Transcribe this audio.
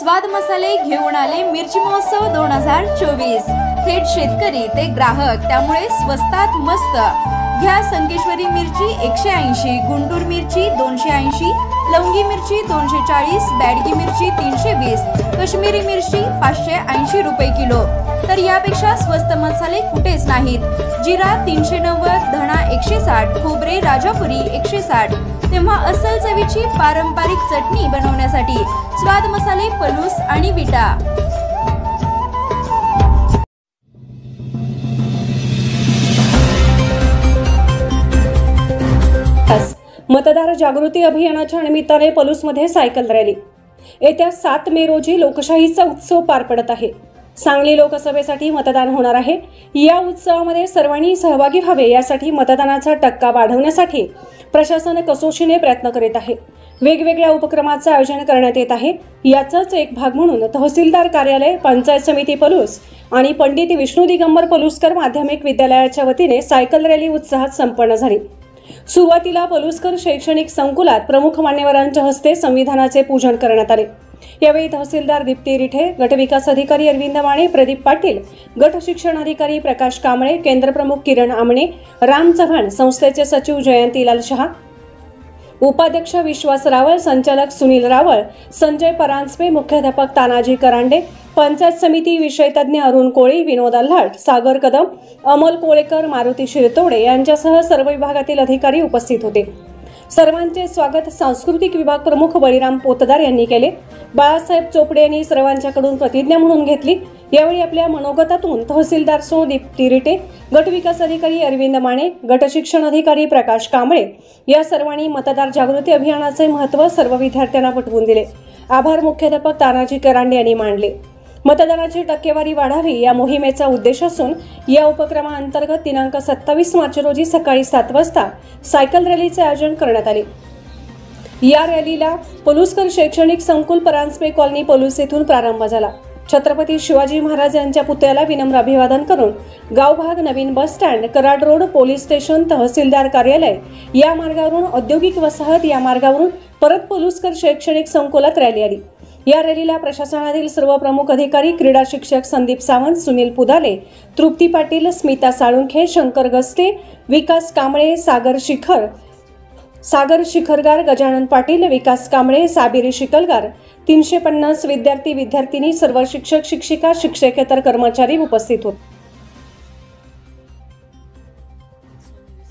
स्वाद मसाले घेऊन आले मिरची महोत्सव 2024। थेट शेतकरी ते ग्राहक, त्यामुळे स्वस्तात मस्त। घ्या संकेश्वरी मिरची 180, गुंटूर मिरची 280, लवंगी मिरची 240, बॅडगी मिरची 320, काश्मीरी मिरची 580 रुपये किलो। तर यापेक्षा स्वस्त मसाले कुठेच नाहीत। जिरा 390, धणा 160, खोबरे राजापुरी 160। तेव्हा अस्सल चवीची पारंपरिक चटणी बनवण्यासाठी स्वाद मसाले पलूस आणि विटा। मतदार जागृती अभियानाच्या निमित्ताने पलूसमध्ये सायकल रॅली। येत्या 7 मे रोजी लोकशाहीचा उत्सव पार पडत आहे। सांगली लोकसभेसाठी मतदान होणार आहे। या उत्सवामध्ये सर्वांनी सहभागी व्हावे, यासाठी मतदानाचा टक्का वाढवण्यासाठी प्रशासन कसोशीने प्रयत्न करीत आहे। वेगवेगळ्या उपक्रमांचे आयोजन करण्यात येत आहे। याचाच एक भाग म्हणून तहसीलदार कार्यालय, पंचायत समिती पलूस आणि पंडित विष्णू दिगंबर पलुसकर माध्यमिक विद्यालयाच्या वतीने सायकल रॅली उत्साहात संपन्न झाली। सुरुवातीला पलुसकर शैक्षणिक संकुलात प्रमुख मान्यवरांच्या हस्ते संविधानाचे पूजन करण्यात आले। यावेळी तहसीलदार दीप्ती रिठे, गटविकास अधिकारी अरविंद माने, प्रदीप पाटील, गट शिक्षण अधिकारी प्रकाश कांबळे, केंद्र प्रमुख किरण आमणे, राम चव्हाण, संस्थेचे सचिव जयंतीलाल शहा, उपाध्यक्ष विश्वास रावळ, संचालक सुनील रावळ, संजय परांजपे, मुख्याध्यापक तानाजी करांडे, पंचायत समिती विषयतज्ञ अरुण कोळी, विनोद अल्हाट, सागर कदम, अमोल कोळेकर, मारुती शिरतोडे यांच्यासह सर्व विभागातील अधिकारी उपस्थित होते। सर्वांचे स्वागत सांस्कृतिक विभाग प्रमुख बळीराम पोतदार यांनी केले। बाळासाहेब चोपडे यांनी सर्वांच्याकडून प्रतिज्ञा म्हणून घेतली। यावेळी आपल्या मनोगतातून तहसीलदार सो दीप्ती रिटे, गट विकास अधिकारी अरविंद माने, गट शिक्षण अधिकारी प्रकाश कांबळे या सर्वांनी मतदार जागृती अभियानाचे महत्त्व सर्व विद्यार्थ्यांना पटवून दिले। आभार मुख्याध्यापक तानाजी करांडे यांनी मानले। मतदानाची टक्केवारी वाढावी या मोहिमेचा उद्देश असून या उपक्रमाअंतर्गत दिनांक 27 मार्च रोजी सकाळी 7 वाजता सायकल रॅलीचे आयोजन करण्यात आले। या रॅलीला पलुसकर शैक्षणिक संकुल, परांजपे कॉलनी, पलूस येथून प्रारंभ झाला। छत्रपती शिवाजी महाराज यांच्या पुतळ्याला विनम्र अभिवादन करून गावभाग, नवीन bus stand, Karad road, police station, तहसीलदार कार्यालय या मार्गावरून औद्योगिक वसाहत या मार्गावरून परत पलुसकर शैक्षणिक संकुलात रॅली आली। या रॅलीला प्रशासनातील सर्व प्रमुख अधिकारी, क्रीडा शिक्षक संदीप सावंत, सुनील पुदाले, तृप्ती पाटील, स्मिता साळुंखे, शंकर गस्ते, विकास कांबळे, सागर शिखरगार, गजानन पाटील, विकास कांबळे, साबिरी शिकलगार, 350 विद्यार्थी विद्यार्थिनी, सर्व शिक्षक शिक्षिका, शिक्षकेतर कर्मचारी उपस्थित होते।